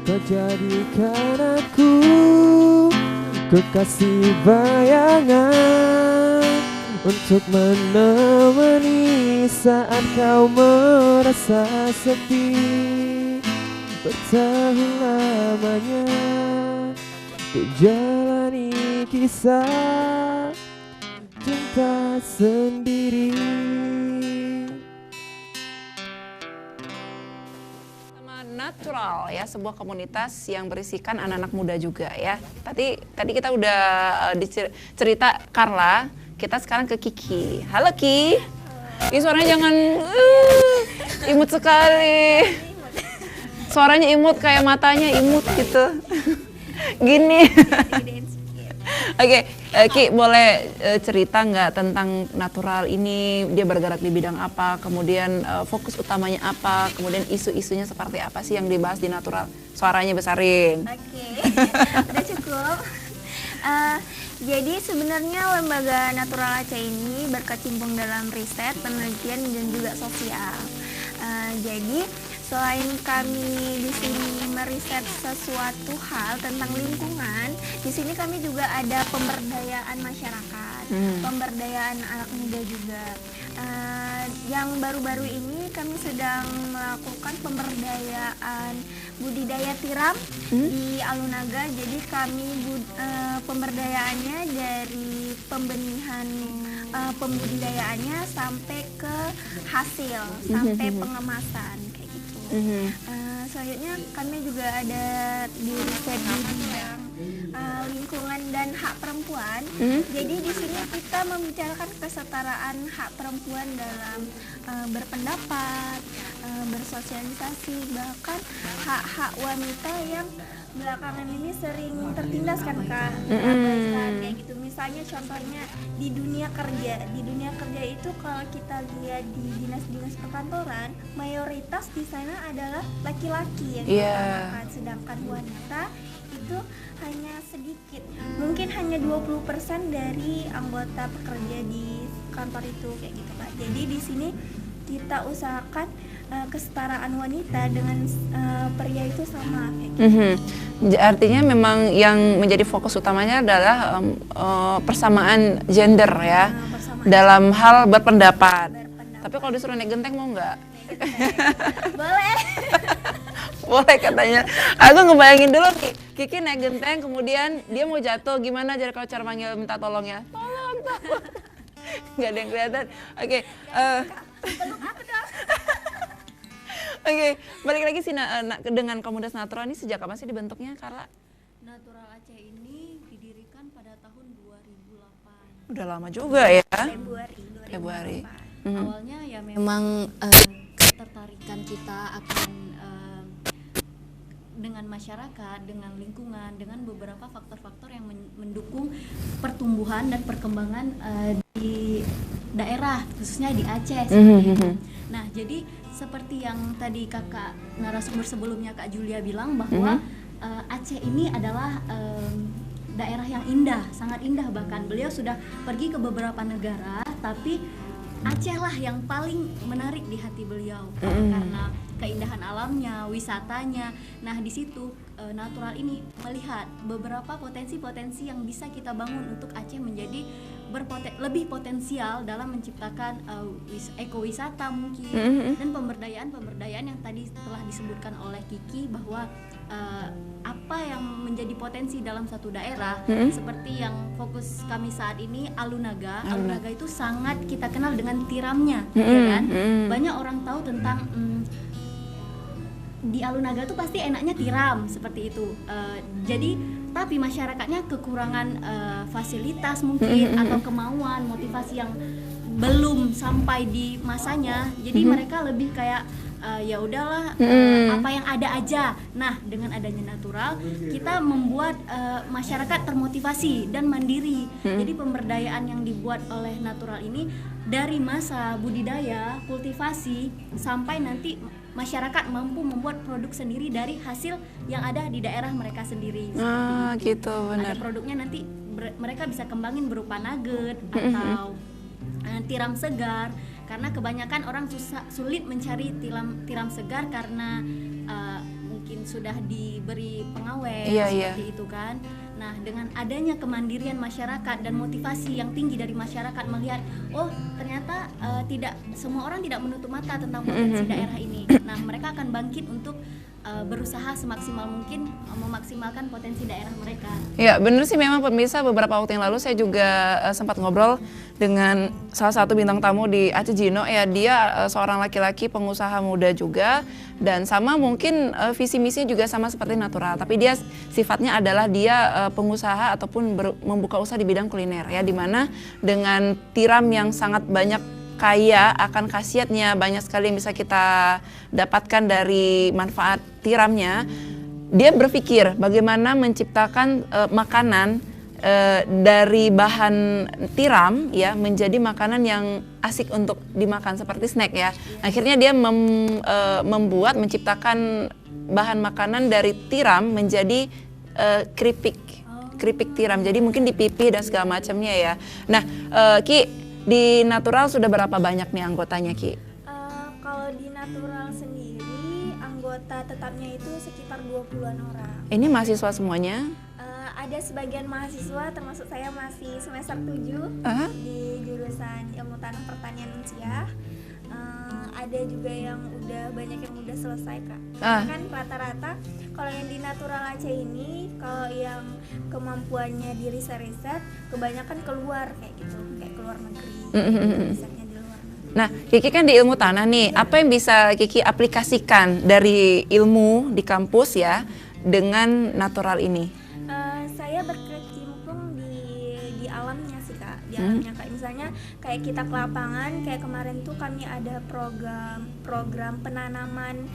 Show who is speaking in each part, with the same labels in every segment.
Speaker 1: kau jadikan aku kekasih bayangan untuk menemani saat kau merasa sepi. Bertahun lamanya ku jalani kisah cinta sendiri.
Speaker 2: Natural ya, sebuah komunitas yang berisikan anak-anak muda juga ya. Tadi kita udah cerita Carla, kita sekarang ke Kiki. Halo Ki. Ih, suaranya jangan imut sekali. Suaranya imut kayak matanya imut gitu. Gini. Oke, Ki boleh cerita nggak tentang natural ini, dia bergerak di bidang apa, kemudian fokus utamanya apa, kemudian isu-isunya seperti apa sih yang dibahas di natural? Suaranya besarin.
Speaker 3: Oke, udah cukup. Jadi sebenarnya lembaga Natural Aceh ini berkecimpung dalam riset, penelitian dan juga sosial. Jadi selain kami di sini meriset sesuatu hal tentang lingkungan, di sini kami juga ada pemberdayaan masyarakat, pemberdayaan anak muda juga. Yang baru-baru ini kami sedang melakukan pemberdayaan budidaya tiram di Alunaga. Jadi kami pemberdayaannya dari pembenihan pembudidayaannya sampai ke hasil, sampai pengemasan kayak gitu. Selanjutnya kami juga ada di riset di bidang lingkungan dan hak perempuan. Jadi di sini kita membicarakan kesetaraan hak perempuan dalam berpendapat, bersosialisasi, bahkan hak-hak wanita yang belakangan ini sering tertindas kan Kak, terabaikan kayak gitu. Misalnya contohnya di dunia kerja itu kalau kita lihat di dinas-dinas perkantoran, mayoritas di sana adalah laki-laki yang diutamakan, sedangkan wanita itu hanya sedikit, mungkin hanya 20% dari anggota pekerja di kantor itu kayak gitu Kak. Jadi di sini kita usahakan kesetaraan wanita dengan pria itu sama kayak gitu.
Speaker 2: Artinya memang yang menjadi fokus utamanya adalah persamaan gender ya, dalam hal berpendapat. Tapi kalau disuruh naik genteng mau nggak?
Speaker 3: Boleh.
Speaker 2: Boleh katanya. Aku ngebayangin dulu Kiki naik genteng, kemudian dia mau jatuh, gimana kalau cara manggil minta tolong ya? Tolong. Nggak ada yang kelihatan. Oke. Oke, balik lagi sih dengan komunitas natural ini sejak kapan sih dibentuknya, Carla?
Speaker 4: Natural Aceh ini didirikan pada tahun 2008.
Speaker 2: Udah lama juga ya?
Speaker 3: Februari.
Speaker 4: Awalnya ya memang ketertarikan kita akan dengan masyarakat, dengan lingkungan, dengan beberapa faktor-faktor yang mendukung pertumbuhan dan perkembangan di daerah, khususnya di Aceh. Nah, jadi seperti yang tadi kakak narasumber sebelumnya Kak Julia bilang bahwa Aceh ini adalah daerah yang indah, sangat indah, bahkan beliau sudah pergi ke beberapa negara, tapi Aceh lah yang paling menarik di hati beliau karena keindahan alamnya, wisatanya. Nah, di situ natural ini melihat beberapa potensi-potensi yang bisa kita bangun untuk Aceh menjadi lebih potensial dalam menciptakan ekowisata mungkin dan pemberdayaan yang tadi telah disebutkan oleh Kiki bahwa apa yang menjadi potensi dalam satu daerah seperti yang fokus kami saat ini Alunaga itu sangat kita kenal dengan tiramnya, ya kan? Banyak orang tahu tentang di Alunaga tuh pasti enaknya tiram seperti itu. Jadi tapi masyarakatnya kekurangan fasilitas mungkin atau kemauan, motivasi yang belum sampai di masanya. Jadi mereka lebih kayak ya udahlah apa yang ada aja. Nah, dengan adanya natural kita membuat masyarakat termotivasi dan mandiri. Jadi pemberdayaan yang dibuat oleh natural ini dari masa budidaya, kultivasi sampai nanti masyarakat mampu membuat produk sendiri dari hasil yang ada di daerah mereka sendiri.
Speaker 2: Gitu, benar.
Speaker 4: Ada produknya nanti mereka bisa kembangin berupa nugget atau tiram segar, karena kebanyakan orang sulit mencari tiram segar karena mungkin sudah diberi pengawet
Speaker 2: Iya,
Speaker 4: seperti itu kan. Nah, dengan adanya kemandirian masyarakat dan motivasi yang tinggi dari masyarakat melihat, oh ternyata tidak semua orang tidak menutup mata tentang potensi daerah ini. Nah, mereka akan bangkit untuk berusaha semaksimal mungkin memaksimalkan potensi daerah mereka.
Speaker 2: Ya benar sih, memang pemirsa, beberapa waktu yang lalu saya juga sempat ngobrol dengan salah satu bintang tamu di Aceh Gino ya. Dia seorang laki-laki pengusaha muda juga, dan sama mungkin visi misi juga sama seperti Natural, tapi dia sifatnya adalah dia pengusaha ataupun membuka usaha di bidang kuliner ya, dimana dengan tiram yang sangat banyak kaya akan khasiatnya, banyak sekali yang bisa kita dapatkan dari manfaat tiramnya. Dia berpikir bagaimana menciptakan makanan dari bahan tiram ya menjadi makanan yang asik untuk dimakan seperti snack ya. Akhirnya dia menciptakan bahan makanan dari tiram menjadi keripik tiram. Jadi mungkin dipipih dan segala macamnya ya. Nah, Ki, di Natural sudah berapa banyak nih anggotanya, Ki?
Speaker 3: Kalau di Natural sendiri anggota tetapnya itu sekitar 20-an orang.
Speaker 2: Ini mahasiswa semuanya?
Speaker 3: Ada sebagian mahasiswa, termasuk saya masih semester 7 di jurusan Ilmu Tanah Pertanian Unsiah. Ada juga yang banyak yang udah selesai, Kak. Kan rata-rata kalau yang di Natural Aceh ini, kalau yang kemampuannya di riset kebanyakan keluar kayak gitu, kayak keluar negeri. Risetnya di luar negeri.
Speaker 2: Nah, Kiki kan di ilmu tanah nih, apa yang bisa Kiki aplikasikan dari ilmu di kampus ya dengan Natural ini?
Speaker 3: Saya berkecimpung di alamnya sih, Kak. Di alamnya, Kak. Misalnya kayak kita ke lapangan, kayak kemarin tuh kami ada program penanaman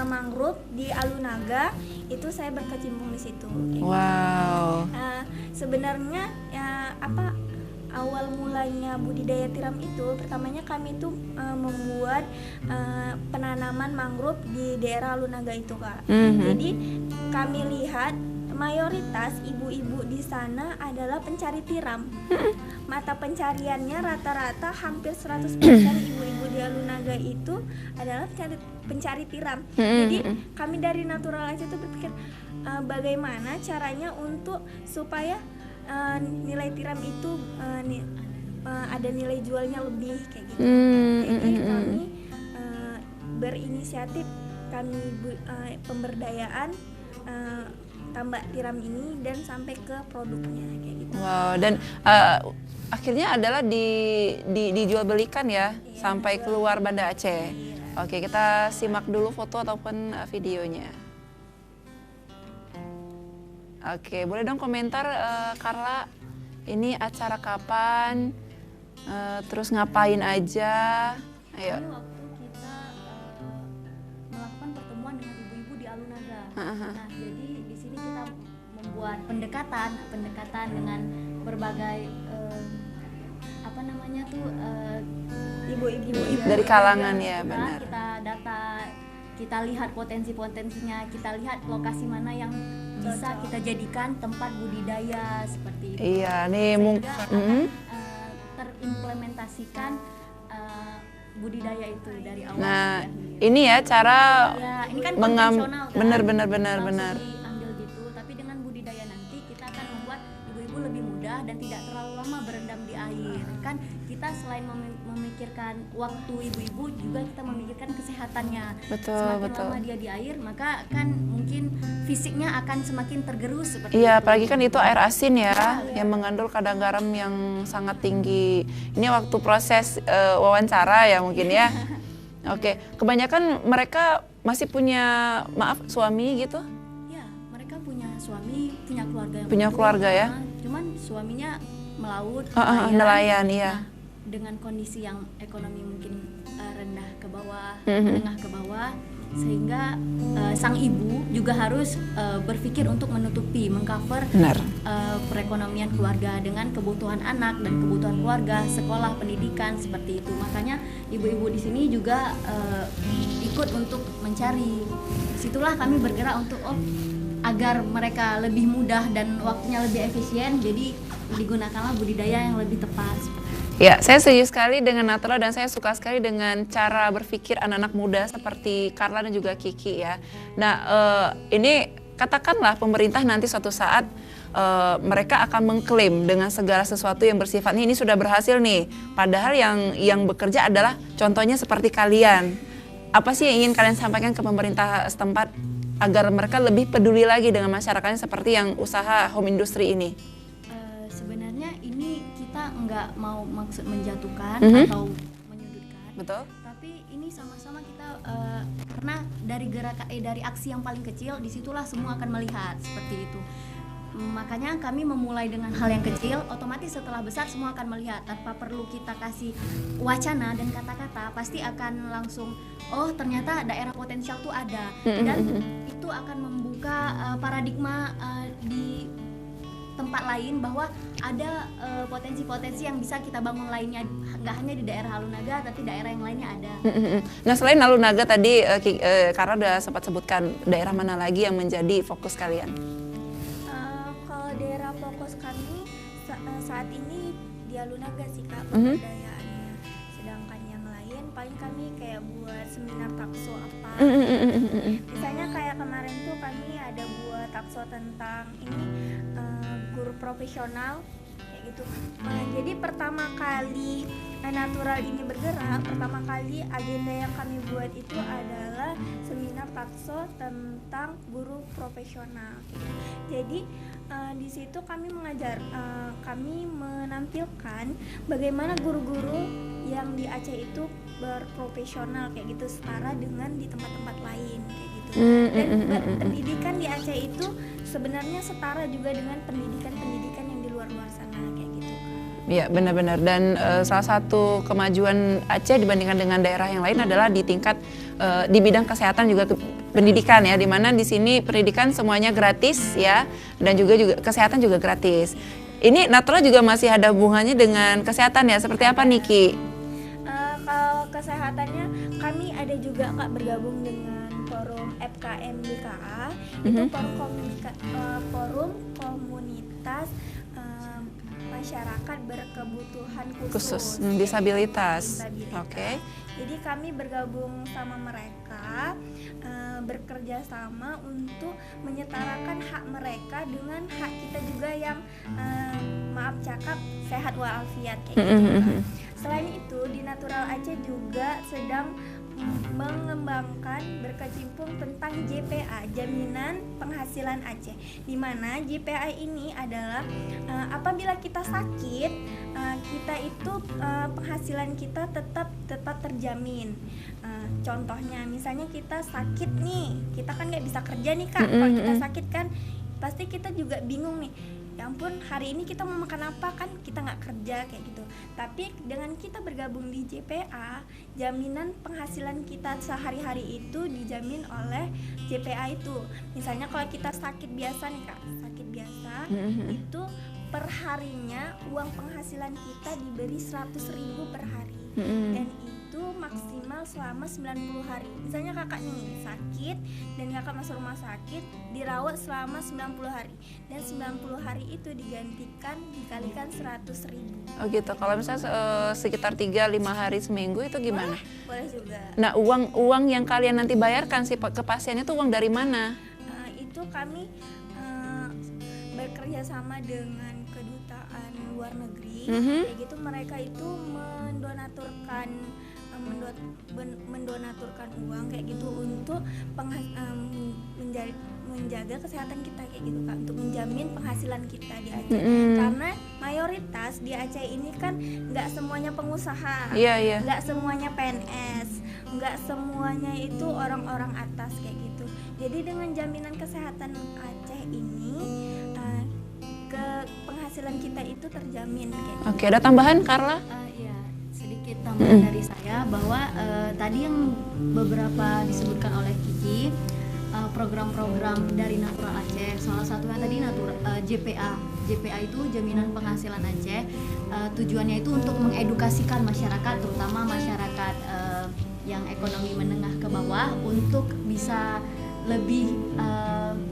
Speaker 3: mangrove di Alunaga, itu saya berkecimpung di situ.
Speaker 2: Wow.
Speaker 3: Sebenarnya awal mulanya budidaya tiram itu, pertamanya kami tuh membuat penanaman mangrove di daerah Alunaga itu, Kak. Jadi kami lihat mayoritas ibu-ibu di sana adalah pencari tiram. Mata pencariannya rata-rata hampir 100% ibu-ibu di Alunaga itu adalah pencari tiram. Jadi kami dari Natural Aceh itu berpikir bagaimana caranya untuk supaya nilai tiram itu ada nilai jualnya lebih kayak gitu. Jadi kami berinisiatif, kami pemberdayaan tambak tiram ini dan sampai ke produknya kayak gitu.
Speaker 2: Wow, dan akhirnya adalah dijual belikan ya, sampai keluar Banda Aceh. Oke, kita simak dulu foto ataupun videonya. Oke, boleh dong komentar Carla, ini acara kapan, terus ngapain aja? Ayo.
Speaker 4: Ini waktu kita melakukan pertemuan dengan ibu-ibu di Alunaga. Nah, jadi di sini kita membuat pendekatan dengan berbagai
Speaker 3: Ibu-ibu
Speaker 2: dari kalangan
Speaker 4: yang
Speaker 2: ya, benar.
Speaker 4: Kita data, kita lihat potensinya, kita lihat lokasi mana yang bisa kita jadikan tempat budidaya seperti itu.
Speaker 2: Iya, nih
Speaker 4: Sehingga akan terimplementasikan budidaya itu dari awal.
Speaker 2: Nah, ini ya cara
Speaker 4: ya, ini kan konvensional kan.
Speaker 2: benar.
Speaker 4: Langsung diambil gitu, tapi dengan budidaya nanti kita akan membuat ibu-ibu lebih mudah dan tidak terlalu lama berendam di air. Kan kita selain memikirkan waktu ibu-ibu, juga kita memikirkan kesehatannya. Semakin lama dia di air, maka kan mungkin fisiknya akan semakin tergerus seperti itu.
Speaker 2: Iya, apalagi kan itu air asin ya, yang mengandung kadar garam yang sangat tinggi. Ini waktu proses wawancara ya mungkin ya. Oke, kebanyakan mereka masih punya suami gitu?
Speaker 4: Ya, mereka punya suami, punya keluarga yang
Speaker 2: punya
Speaker 4: utuh,
Speaker 2: keluarga ya.
Speaker 4: Cuman suaminya melaut,
Speaker 2: nelayan iya.
Speaker 4: Nah, dengan kondisi yang ekonomi mungkin rendah ke bawah, menengah ke bawah, sehingga sang ibu juga harus berpikir untuk mengcover perekonomian keluarga dengan kebutuhan anak dan kebutuhan keluarga, sekolah, pendidikan seperti itu. Makanya ibu-ibu di sini juga ikut untuk mencari. Situlah kami bergerak untuk agar mereka lebih mudah dan waktunya lebih efisien, jadi digunakanlah budidaya yang lebih tepat.
Speaker 2: Ya, saya setuju sekali dengan natural dan saya suka sekali dengan cara berpikir anak-anak muda seperti Carla dan juga Kiki ya. Nah, ini katakanlah pemerintah nanti suatu saat mereka akan mengklaim dengan segala sesuatu yang bersifatnya ini sudah berhasil nih. Padahal yang bekerja adalah contohnya seperti kalian. Apa sih yang ingin kalian sampaikan ke pemerintah setempat agar mereka lebih peduli lagi dengan masyarakatnya seperti yang usaha home industry ini?
Speaker 4: Sebenarnya ini kita nggak mau maksud menjatuhkan atau menyudutkan.
Speaker 2: Betul.
Speaker 4: Tapi ini sama-sama kita karena dari aksi yang paling kecil disitulah semua akan melihat seperti itu. Makanya kami memulai dengan hal yang kecil, otomatis setelah besar semua akan melihat tanpa perlu kita kasih wacana dan kata-kata, pasti akan langsung oh ternyata daerah potensial tuh ada dan itu akan membuka paradigma di tempat lain bahwa ada potensi-potensi yang bisa kita bangun lainnya, nggak hanya di daerah Alunaga tapi daerah yang lainnya ada.
Speaker 2: Nah selain Alunaga tadi Karena udah sempat sebutkan daerah mana lagi yang menjadi fokus kalian?
Speaker 3: Kalau daerah fokus kami saat ini di Alunaga sih Kak perdayaannya. Sedangkan yang lain paling kami kayak buat seminar takso apa. Misalnya kayak kemarin tuh kami ada buat takso tentang ini guru profesional kayak gitu. Jadi pertama kali natural ini bergerak, pertama kali agenda yang kami buat itu adalah seminar takso tentang guru profesional. Jadi di situ kami kami menampilkan bagaimana guru-guru yang di Aceh itu berprofesional kayak gitu setara dengan di tempat-tempat lain kayak gitu. Dan pendidikan di Aceh itu sebenarnya setara juga dengan pendidikan yang di luar-luar sana kayak gitu.
Speaker 2: Ya benar-benar dan salah satu kemajuan Aceh dibandingkan dengan daerah yang lain adalah di tingkat di bidang kesehatan juga pendidikan ya, di mana di sini pendidikan semuanya gratis ya dan juga kesehatan juga gratis. Ini natural juga masih ada hubungannya dengan kesehatan ya, seperti apa Niki?
Speaker 3: Kalau kesehatannya kami ada juga Kak bergabung dengan forum FKM BKA, itu forum komunitas masyarakat berkebutuhan khusus
Speaker 2: disabilitas. Oke.
Speaker 3: Jadi kami bergabung sama mereka, bekerja sama untuk menyetarakan hak mereka dengan hak kita juga yang maaf cakap sehat walafiat kayak gitu. Selain itu di Natural Aceh juga sedang mengembangkan berkecimpung tentang JPA, Jaminan Penghasilan Aceh, di mana JPA ini adalah apabila kita sakit, kita itu penghasilan kita tetap terjamin. Contohnya misalnya kita sakit nih, kita kan nggak bisa kerja nih Kak. Kalau kita sakit kan pasti kita juga bingung nih, ya ampun hari ini kita mau makan apa, kan kita nggak kerja kayak gitu. Tapi dengan kita bergabung di JPA, jaminan penghasilan kita sehari-hari itu dijamin oleh JPA itu. Misalnya kalau kita sakit biasa nih Kak, sakit biasa itu per harinya uang penghasilan kita diberi 100.000 per hari. Dan itu maksimal selama 90 hari. Misalnya kakak nih sakit dan kakak masuk rumah sakit, dirawat selama 90 hari. Dan 90 hari itu dikalikan 100.000.
Speaker 2: Oh gitu. Kalau misalnya sekitar 3-5 hari seminggu itu gimana?
Speaker 3: Boleh juga.
Speaker 2: Nah, uang yang kalian nanti bayarkan ke pasien itu uang dari mana?
Speaker 3: Itu kami bekerja sama dengan kedutaan luar negeri. Kayak gitu mereka itu mendonaturkan uang kayak gitu untuk menjaga kesehatan kita kayak gitu Kak, untuk menjamin penghasilan kita di Aceh. Karena mayoritas di Aceh ini kan nggak semuanya pengusaha, nggak semuanya PNS, nggak semuanya itu orang-orang atas kayak gitu. Jadi dengan jaminan kesehatan Aceh ini ke penghasilan kita itu terjamin kayak gitu.
Speaker 2: Oke, ada tambahan Carla?
Speaker 4: Ya, sedikit tambahan dari saya bahwa tadi yang beberapa disebutkan oleh Kiki, program-program dari Natural Aceh, salah satunya tadi JPA itu Jaminan Penghasilan Aceh. Tujuannya itu untuk mengedukasikan masyarakat, terutama masyarakat yang ekonomi menengah ke bawah, untuk bisa lebih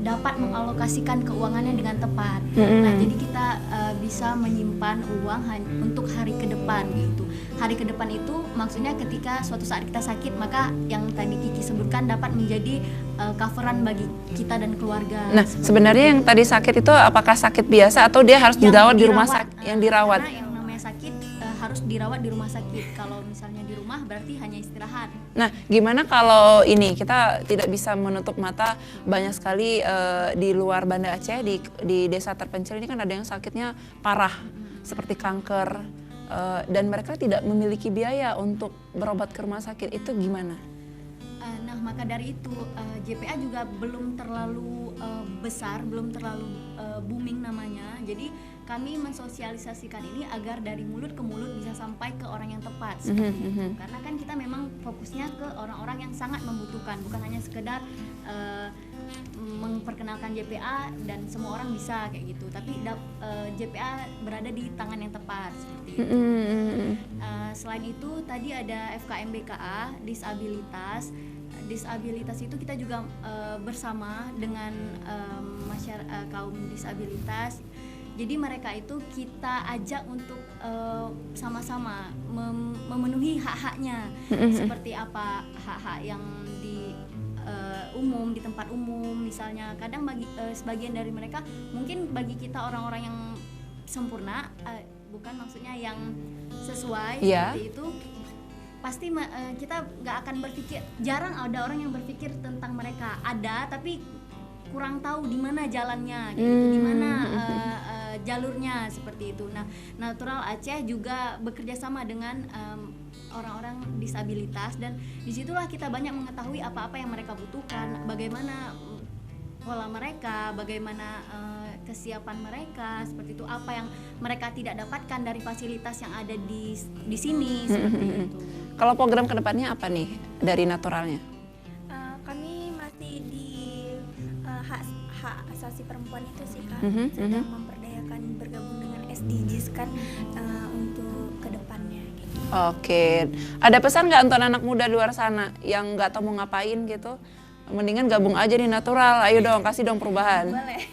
Speaker 4: dapat mengalokasikan keuangannya dengan tepat. Nah, jadi kita bisa menyimpan uang untuk hari ke depan gitu. Hari ke depan itu maksudnya ketika suatu saat kita sakit, maka yang tadi Kiki sebutkan dapat menjadi coveran bagi kita dan keluarga.
Speaker 2: Nah, sebenarnya yang tadi sakit itu apakah sakit biasa atau dia harus dirawat di rumah sakit? Yang dirawat.
Speaker 4: Karena yang namanya sakit harus dirawat di rumah sakit. Kalau misalnya di rumah berarti hanya istirahat.
Speaker 2: Nah, gimana kalau ini kita tidak bisa menutup mata, banyak sekali di luar Banda Aceh di desa terpencil ini kan ada yang sakitnya parah seperti kanker dan mereka tidak memiliki biaya untuk berobat ke rumah sakit, itu gimana?
Speaker 4: Nah, maka dari itu JPA juga belum terlalu besar, belum terlalu booming namanya. Jadi kami mensosialisasikan ini agar dari mulut ke mulut bisa sampai ke orang yang tepat seperti itu. Karena kan kita memang fokusnya ke orang-orang yang sangat membutuhkan, bukan hanya sekedar memperkenalkan JPA dan semua orang bisa kayak gitu. Tapi JPA berada di tangan yang tepat seperti itu. Selain itu tadi ada FKM-BKA disabilitas. Disabilitas itu kita juga bersama dengan kaum disabilitas. Jadi mereka itu kita ajak untuk sama-sama memenuhi hak-haknya. Seperti apa hak-hak yang di umum, di tempat umum misalnya. Kadang bagi sebagian dari mereka mungkin bagi kita orang-orang yang sempurna, bukan maksudnya yang sesuai seperti itu, pasti kita nggak akan berpikir, jarang ada orang yang berpikir tentang mereka. Ada tapi kurang tahu di mana jalannya gitu, di mana jalurnya seperti itu. Nah, Natural Aceh juga bekerja sama dengan orang-orang disabilitas dan disitulah kita banyak mengetahui apa-apa yang mereka butuhkan, bagaimana pola mereka, bagaimana kesiapan mereka seperti itu, apa yang mereka tidak dapatkan dari fasilitas yang ada di sini seperti itu.
Speaker 2: Kalau program kedepannya apa nih dari Naturalnya?
Speaker 3: Kami masih di hak asasi perempuan itu sih Kak, sedang memperdayakan bergabung dengan SDGs kan untuk kedepannya. Gitu.
Speaker 2: Oke, ada pesan nggak untuk anak muda di luar sana yang nggak tahu mau ngapain gitu? Mendingan gabung aja di Natural, ayo dong kasih dong perubahan.
Speaker 3: Boleh.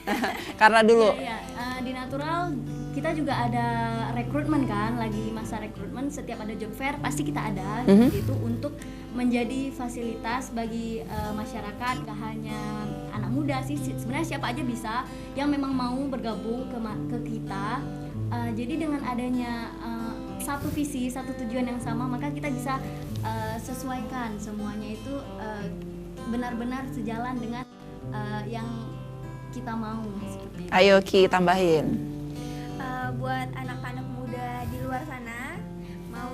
Speaker 2: Karena dulu.
Speaker 4: Iya, di Natural kita juga ada rekrutmen kan, lagi masa rekrutmen, setiap ada job fair pasti kita ada gitu untuk menjadi fasilitas bagi masyarakat, gak hanya anak muda sih, sebenarnya siapa aja bisa yang memang mau bergabung ke kita. Jadi dengan adanya satu visi, satu tujuan yang sama, maka kita bisa sesuaikan semuanya itu benar-benar sejalan dengan yang kita mau seperti itu.
Speaker 2: Ayo Ki tambahin.
Speaker 3: Buat anak-anak muda di luar sana, mau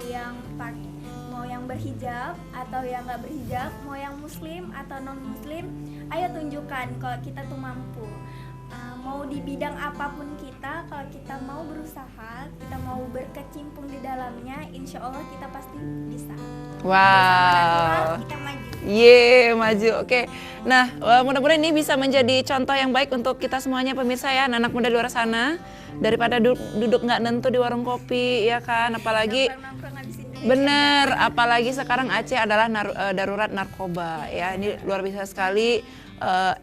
Speaker 3: yang berhijab atau yang nggak berhijab, mau yang muslim atau non muslim, ayo tunjukkan kalau kita tuh mampu. Mau di bidang apapun kita, kalau kita mau berusaha, kita mau berkecimpung di dalamnya, insya Allah kita pasti bisa.
Speaker 2: Wow.
Speaker 3: Kita maju.
Speaker 2: Maju. Oke. Nah, mudah-mudahan ini bisa menjadi contoh yang baik untuk kita semuanya pemirsa ya, anak muda di luar sana. Daripada duduk nggak nentu di warung kopi, ya kan? Apalagi bener, apalagi sekarang Aceh adalah darurat narkoba ya. Ini luar biasa sekali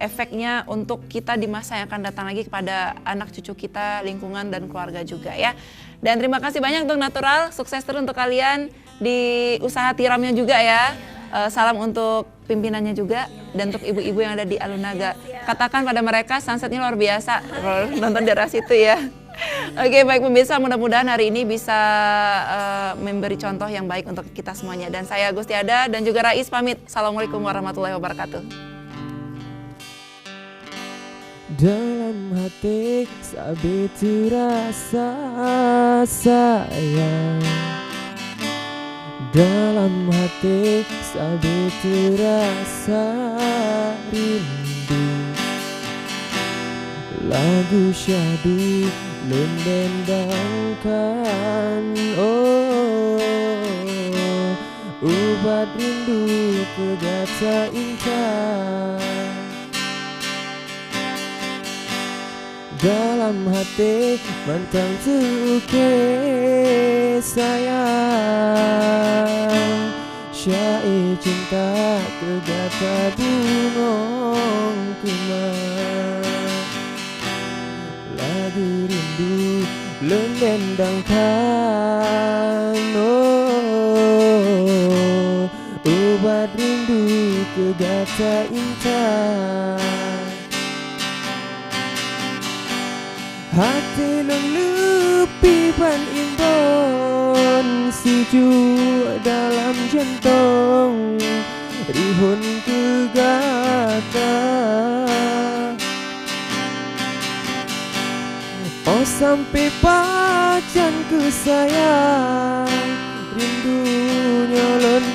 Speaker 2: efeknya untuk kita di masa yang akan datang lagi kepada anak cucu kita, lingkungan dan keluarga juga ya. Dan terima kasih banyak untuk Natural, sukses terus untuk kalian di usaha tiramnya juga ya. Salam untuk pimpinannya juga dan untuk ibu-ibu yang ada di Alunaga. Katakan pada mereka sunsetnya luar biasa, nonton daerah situ ya. Oke, baik pemirsa, mudah-mudahan hari ini bisa memberi contoh yang baik untuk kita semuanya. Dan saya Gustiada dan juga Rais pamit. Assalamualaikum warahmatullahi wabarakatuh.
Speaker 1: Dalam hati sebegitu rasa sayang, dalam hati sebegitu rasa rindu. Lagu syahdu mendendangkan, obat rindu ke data indah. Dalam hati mantan tuke sayang, syair cinta kegata bungong kumar. Lagu rindu Lenendangkan oh, obat rindu ke gata intan. Hati lelupi ban imbon sejuk dalam jantung rihun ke gata. Oh sampai pacan ke sayang rindu nyolon